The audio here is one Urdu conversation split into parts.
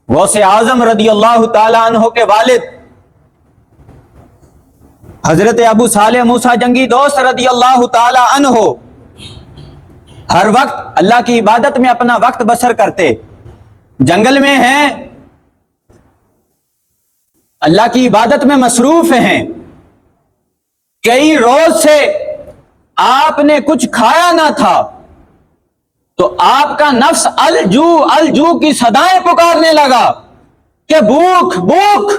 غوث اعظم رضی اللہ تعالیٰ عنہ کے والد حضرت ابو صالح موسیٰ جنگی دوست رضی اللہ تعالیٰ عنہ ہر وقت اللہ کی عبادت میں اپنا وقت بسر کرتے، جنگل میں ہیں، اللہ کی عبادت میں مصروف ہیں، کئی روز سے آپ نے کچھ کھایا نہ تھا تو آپ کا نفس الجو الجو کی صدائیں پکارنے لگا کہ بھوک بھوک۔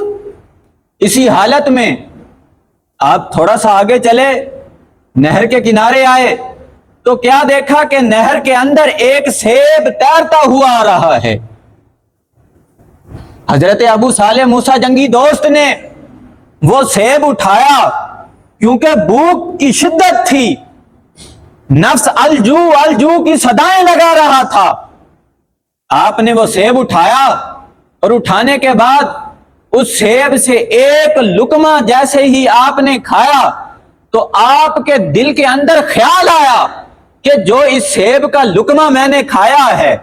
اسی حالت میں آپ تھوڑا سا آگے چلے، نہر کے کنارے آئے تو کیا دیکھا کہ نہر کے اندر ایک سیب تیرتا ہوا آ رہا ہے۔ حضرت ابو صالح موسیٰ جنگی دوست نے وہ سیب اٹھایا، کیونکہ بھوک کی شدت تھی، نفس الجو الجو کی صدائیں لگا رہا تھا۔ آپ نے وہ سیب اٹھایا اور اٹھانے کے بعد اس سیب سے ایک لقمہ جیسے ہی آپ نے کھایا تو آپ کے دل کے اندر خیال آیا کہ جو اس سیب کا لقمہ میں نے کھایا ہے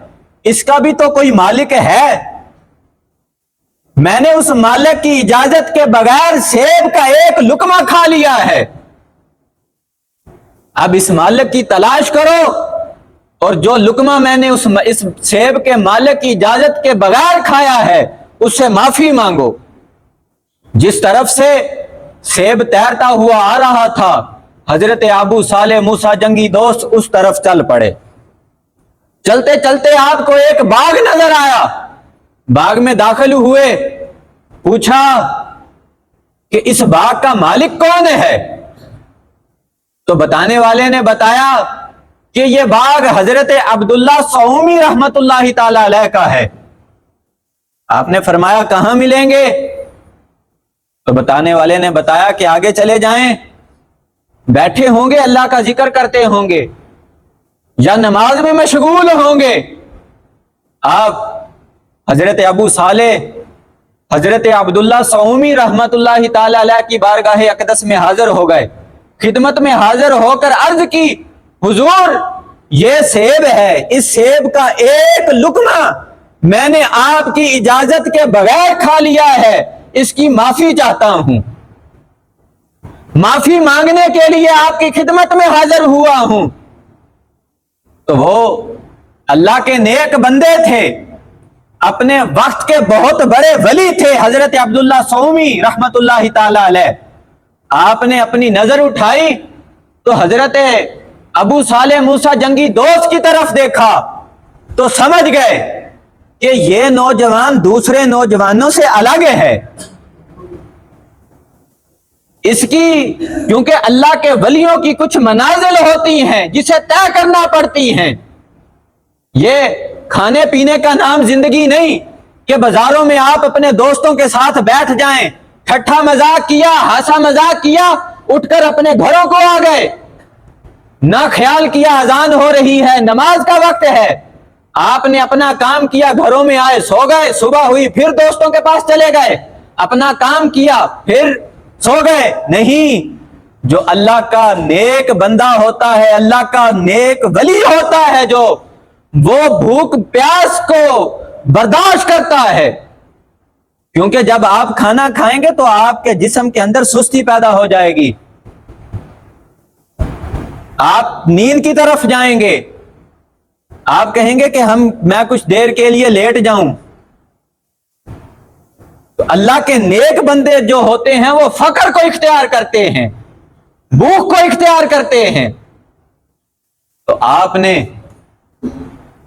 اس کا بھی تو کوئی مالک ہے، میں نے اس مالک کی اجازت کے بغیر سیب کا ایک لقمہ کھا لیا ہے، اب اس مالک کی تلاش کرو اور جو لقمہ میں نے اس سیب کے مالک کی اجازت کے بغیر کھایا ہے اس سے معافی مانگو۔ جس طرف سے سیب تیرتا ہوا آ رہا تھا حضرت ابو صالح موسیٰ جنگی دوست اس طرف چل پڑے۔ چلتے چلتے آپ کو ایک باغ نظر آیا، باغ میں داخل ہوئے، پوچھا کہ اس باغ کا مالک کون ہے؟ تو بتانے والے نے بتایا کہ یہ باغ حضرت عبداللہ سومی رحمت اللہ تعالی علیہ کا ہے۔ آپ نے فرمایا کہاں ملیں گے؟ تو بتانے والے نے بتایا کہ آگے چلے جائیں، بیٹھے ہوں گے اللہ کا ذکر کرتے ہوں گے یا نماز میں مشغول ہوں گے۔ آپ حضرت ابو صالح حضرت عبداللہ سومی رحمت اللہ تعالی علیہ کی بارگاہ اقدس میں حاضر ہو گئے، خدمت میں حاضر ہو کر عرض کی، حضور یہ سیب ہے، اس سیب کا ایک لقمہ میں نے آپ کی اجازت کے بغیر کھا لیا ہے، اس کی معافی چاہتا ہوں، معافی مانگنے کے لیے آپ کی خدمت میں حاضر ہوا ہوں۔ تو وہ اللہ کے نیک بندے تھے، اپنے وقت کے بہت بڑے ولی تھے حضرت عبداللہ سومی رحمت اللہ تعالی علیہ۔ آپ نے اپنی نظر اٹھائی تو حضرت ابو صالح موسیٰ جنگی دوست کی طرف دیکھا تو سمجھ گئے کہ یہ نوجوان دوسرے نوجوانوں سے الگ ہے، اس کی کیونکہ اللہ کے ولیوں کی کچھ منازل ہوتی ہیں جسے طے کرنا پڑتی ہیں۔ یہ کھانے پینے کا نام زندگی نہیں کہ بازاروں میں آپ اپنے دوستوں کے ساتھ بیٹھ جائیں، ٹھٹھا مذاق کیا، ہنسا مذاق کیا، اٹھ کر اپنے گھروں کو آ گئے، نہ خیال کیا اذان ہو رہی ہے، نماز کا وقت ہے، آپ نے اپنا کام کیا، گھروں میں آئے، سو گئے، صبح ہوئی پھر دوستوں کے پاس چلے گئے، اپنا کام کیا پھر سو گئے۔ نہیں، جو اللہ کا نیک بندہ ہوتا ہے، اللہ کا نیک ولی ہوتا ہے، جو وہ بھوک پیاس کو برداشت کرتا ہے، کیونکہ جب آپ کھانا کھائیں گے تو آپ کے جسم کے اندر سستی پیدا ہو جائے گی، آپ نیند کی طرف جائیں گے، آپ کہیں گے کہ میں کچھ دیر کے لیے لیٹ جاؤں۔ تو اللہ کے نیک بندے جو ہوتے ہیں وہ فقر کو اختیار کرتے ہیں، بھوک کو اختیار کرتے ہیں۔ تو آپ نے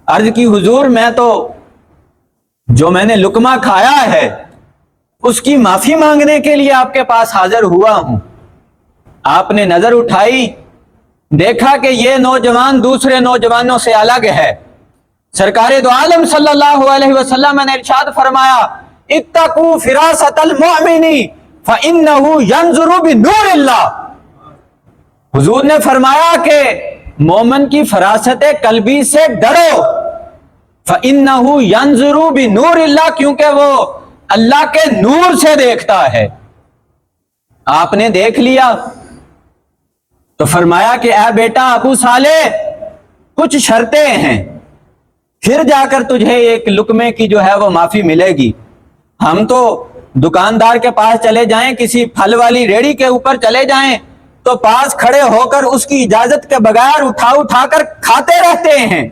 عرض کی، حضور میں تو جو میں نے لقمہ کھایا ہے اس کی معافی مانگنے کے لیے آپ کے پاس حاضر ہوا ہوں۔ آپ نے نظر اٹھائی، دیکھا کہ یہ نوجوان دوسرے نوجوانوں سے الگ ہے۔ سرکار دو عالم صلی اللہ علیہ وسلم نے ارشاد فرمایا، اتقوا فراست المؤمن فإنه ينظر بنور اللہ۔ حضور نے فرمایا کہ مومن کی فراست قلبی سے ڈرو، فإنه ينظر بنور اللہ، کیونکہ وہ اللہ کے نور سے دیکھتا ہے۔ آپ نے دیکھ لیا تو فرمایا کہ اے بیٹا ابو صالح، کچھ شرطیں ہیں، پھر جا کر تجھے ایک لقمے کی جو ہے وہ معافی ملے گی۔ ہم تو دکاندار کے پاس چلے جائیں، کسی پھل والی ریڑھی کے اوپر چلے جائیں تو پاس کھڑے ہو کر اس کی اجازت کے بغیر اٹھا کر کھاتے رہتے ہیں۔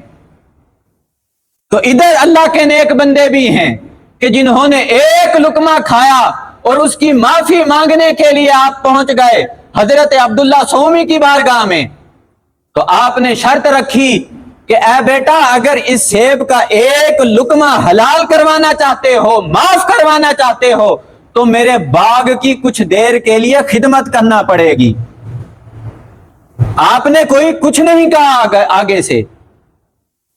تو ادھر اللہ کے نیک بندے بھی ہیں کہ جنہوں نے ایک لقمہ کھایا اور اس کی معافی مانگنے کے لیے آپ پہنچ گئے حضرت عبداللہ سومی کی بارگاہ میں، تو آپ نے شرط رکھی کہ اے بیٹا، اگر اس سیب کا ایک لقمہ حلال کروانا چاہتے ہو، معاف کروانا چاہتے ہو، تو میرے باغ کی کچھ دیر کے لیے خدمت کرنا پڑے گی۔ آپ نے کوئی کچھ نہیں کہا آگے سے۔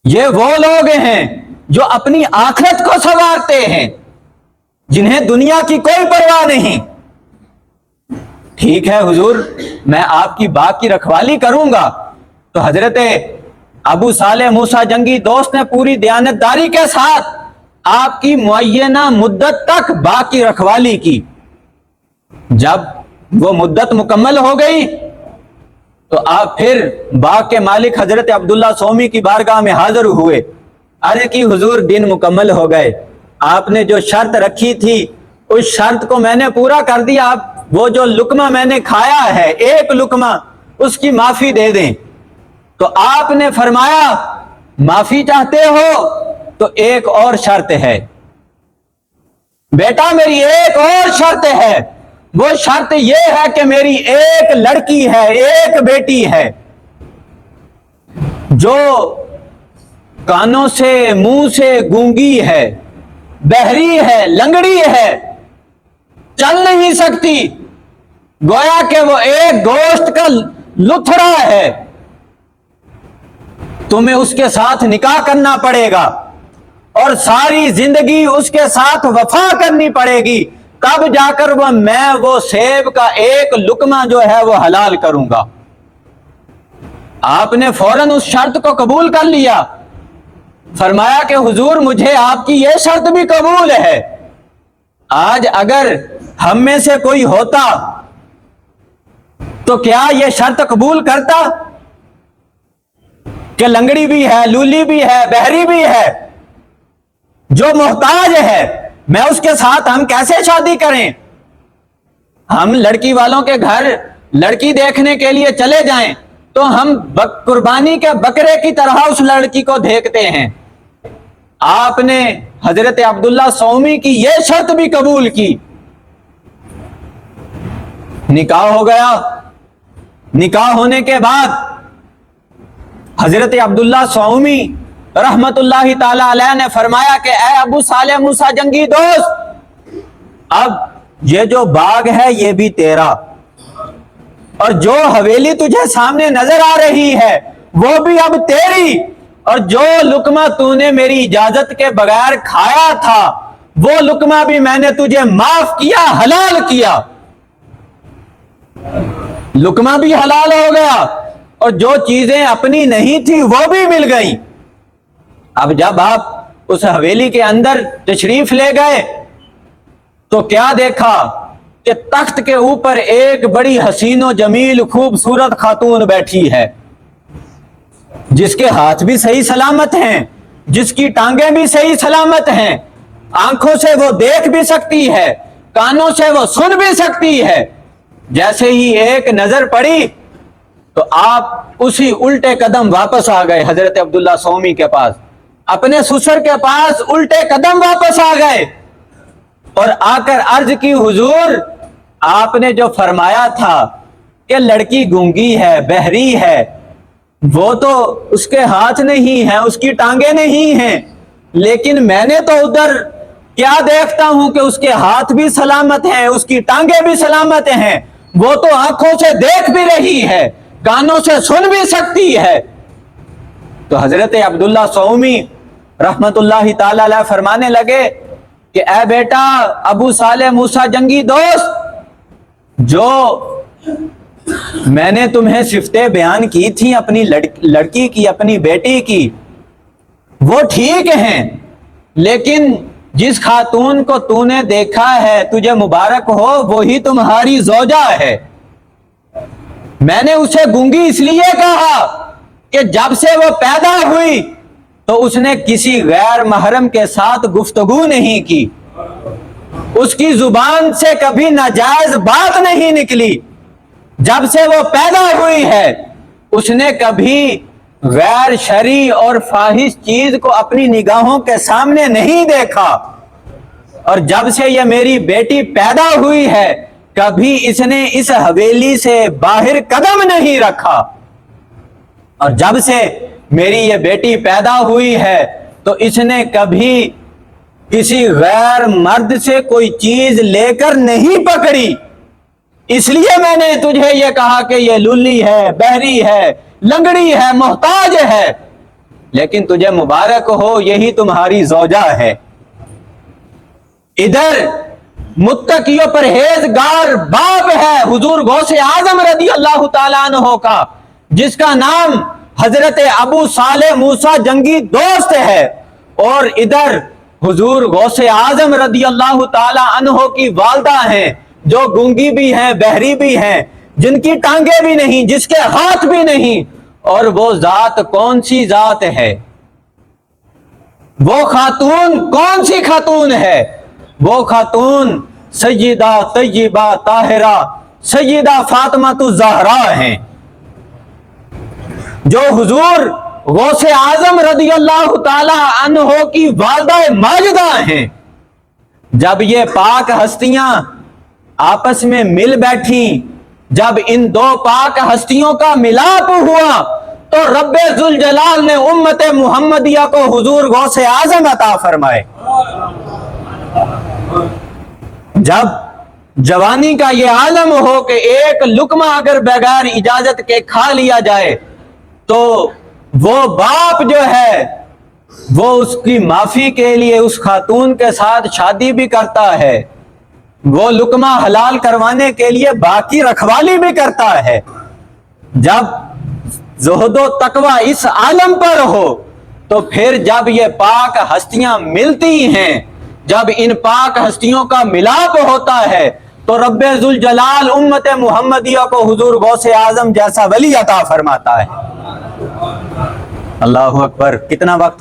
یہ وہ لوگ ہیں جو اپنی آخرت کو سنوارتے ہیں، جنہیں دنیا کی کوئی پرواہ نہیں۔ ٹھیک ہے حضور، میں آپ کی باغ کی رکھوالی کروں گا۔ تو حضرت ابو صالح موسیٰ جنگی دوست نے پوری دیانتداری کے ساتھ آپ کی معینہ مدت تک باغ کی رکھوالی کی۔ جب وہ مدت مکمل ہو گئی تو آپ پھر باغ کے مالک حضرت عبداللہ سومی کی بارگاہ میں حاضر ہوئے، عرض کی حضور دن مکمل ہو گئے، آپ نے جو شرط رکھی تھی اس شرط کو میں نے پورا کر دیا، آپ وہ جو لقمہ میں نے کھایا ہے ایک لقمہ، اس کی معافی دے دیں۔ تو آپ نے فرمایا معافی چاہتے ہو تو ایک اور شرط ہے بیٹا، میری ایک اور شرط ہے، وہ شرط یہ ہے کہ میری ایک لڑکی ہے، ایک بیٹی ہے، جو کانوں سے منہ سے گونگی ہے، بہری ہے، لنگڑی ہے، چل نہیں سکتی، گویا کہ وہ ایک گوشت کا لتھڑا ہے۔ تمہیں اس کے ساتھ نکاح کرنا پڑے گا اور ساری زندگی اس کے ساتھ وفا کرنی پڑے گی، تب جا کر میں وہ سیب کا ایک لقمہ جو ہے وہ حلال کروں گا۔ آپ نے فوراً اس شرط کو قبول کر لیا، فرمایا کہ حضور مجھے آپ کی یہ شرط بھی قبول ہے۔ آج اگر ہم میں سے کوئی ہوتا تو کیا یہ شرط قبول کرتا کہ لنگڑی بھی ہے، لولی بھی ہے، بہری بھی ہے، جو محتاج ہے، میں اس کے ساتھ ہم کیسے شادی کریں؟ ہم لڑکی والوں کے گھر لڑکی دیکھنے کے لیے چلے جائیں تو ہم قربانی کے بکرے کی طرح اس لڑکی کو دیکھتے ہیں۔ آپ نے حضرت عبداللہ سومی کی یہ شرط بھی قبول کی، نکاح ہو گیا۔ نکاح ہونے کے بعد حضرت عبداللہ سومی رحمت اللہ تعالی علیہ نے فرمایا کہ اے ابو صالح موسیٰ جنگی دوست، اب یہ جو باغ ہے یہ بھی تیرا، اور جو حویلی تجھے سامنے نظر آ رہی ہے وہ بھی اب تیری، اور جو لقمہ تو نے میری اجازت کے بغیر کھایا تھا وہ لقمہ بھی میں نے تجھے معاف کیا، حلال کیا۔ لقمہ بھی حلال ہو گیا اور جو چیزیں اپنی نہیں تھی وہ بھی مل گئیں۔ اب جب آپ اس حویلی کے اندر تشریف لے گئے تو کیا دیکھا کہ تخت کے اوپر ایک بڑی حسین و جمیل خوبصورت خاتون بیٹھی ہے، جس کے ہاتھ بھی صحیح سلامت ہیں، جس کی ٹانگیں بھی صحیح سلامت ہیں، آنکھوں سے وہ دیکھ بھی سکتی ہے، کانوں سے وہ سن بھی سکتی ہے۔ جیسے ہی ایک نظر پڑی تو آپ اسی الٹے قدم واپس آ گئے حضرت عبداللہ سومی کے پاس، اپنے سسر کے پاس الٹے قدم واپس آ گئے اور آ کر عرض کی حضور آپ نے جو فرمایا تھا کہ لڑکی گونگی ہے، بہری ہے، وہ تو اس کے ہاتھ نہیں ہیں، اس کی ٹانگیں نہیں ہیں، لیکن میں نے تو ادھر کیا دیکھتا ہوں کہ اس کے ہاتھ بھی سلامت ہیں، اس کی ٹانگیں بھی سلامت ہیں، وہ تو آنکھوں سے دیکھ بھی رہی ہے، کانوں سے سن بھی سکتی ہے۔ تو حضرت عبداللہ سومی رحمت اللہ تعالی علیہ فرمانے لگے کہ اے بیٹا ابو صالح موسیٰ جنگی دوست، جو میں نے تمہیں صفتیں بیان کی تھی اپنی لڑکی کی، اپنی بیٹی کی، وہ ٹھیک ہیں، لیکن جس خاتون کو تو نے دیکھا ہے تجھے مبارک ہو وہی تمہاری زوجہ ہے۔ میں نے اسے گونگی اس لیے کہا کہ جب سے وہ پیدا ہوئی تو اس نے کسی غیر محرم کے ساتھ گفتگو نہیں کی، اس کی زبان سے کبھی ناجائز بات نہیں نکلی۔ جب سے وہ پیدا ہوئی ہے اس نے کبھی غیر شرعی اور فاحش چیز کو اپنی نگاہوں کے سامنے نہیں دیکھا، اور جب سے یہ میری بیٹی پیدا ہوئی ہے کبھی اس نے اس حویلی سے باہر قدم نہیں رکھا، اور جب سے میری یہ بیٹی پیدا ہوئی ہے تو اس نے کبھی کسی غیر مرد سے کوئی چیز لے کر نہیں پکڑی۔ اس لیے میں نے تجھے یہ کہا کہ یہ للی ہے، بہری ہے، لنگڑی ہے، محتاج ہے، لیکن تجھے مبارک ہو یہی تمہاری زوجہ ہے۔ ادھر متقی و پرہیزگار باپ ہے حضور غوث اعظم رضی اللہ تعالیٰ عنہ کا، جس کا نام حضرت ابو صالح موسیٰ جنگی دوست ہے، اور ادھر حضور غوث اعظم رضی اللہ تعالیٰ عنہ کی والدہ ہیں جو گونگی بھی ہیں، بہری بھی ہیں، جن کی ٹانگیں بھی نہیں، جس کے ہاتھ بھی نہیں، اور وہ ذات کون سی ذات ہے؟ وہ خاتون کون سی خاتون ہے؟ وہ خاتون سیدہ طیبہ طاہرہ سیدہ فاطمہ الزہرا ہیں، جو حضور غوث اعظم رضی اللہ تعالی عنہ کی والدہ ماجدہ ہیں۔ جب یہ پاک ہستیاں آپس میں مل بیٹھی، جب ان دو پاک ہستیوں کا ملاپ ہوا تو رب ذوالجلال نے امت محمدیہ کو حضور غوث اعظم عطا فرمائے۔ جب جوانی کا یہ عالم ہو کہ ایک لقمہ اگر بغیر اجازت کے کھا لیا جائے تو وہ باپ جو ہے وہ اس کی معافی کے لیے اس خاتون کے ساتھ شادی بھی کرتا ہے، وہ لقمہ حلال کروانے کے لیے باقی رکھوالی بھی کرتا ہے۔ جب زہد و تقوی اس عالم پر ہو تو پھر جب یہ پاک ہستیاں ملتی ہیں، جب ان پاک ہستیوں کا ملاپ ہوتا ہے تو رب ذوالجلال امت محمدیہ کو حضور غوث اعظم جیسا ولی عطا فرماتا ہے۔ اللہ اکبر۔ کتنا وقت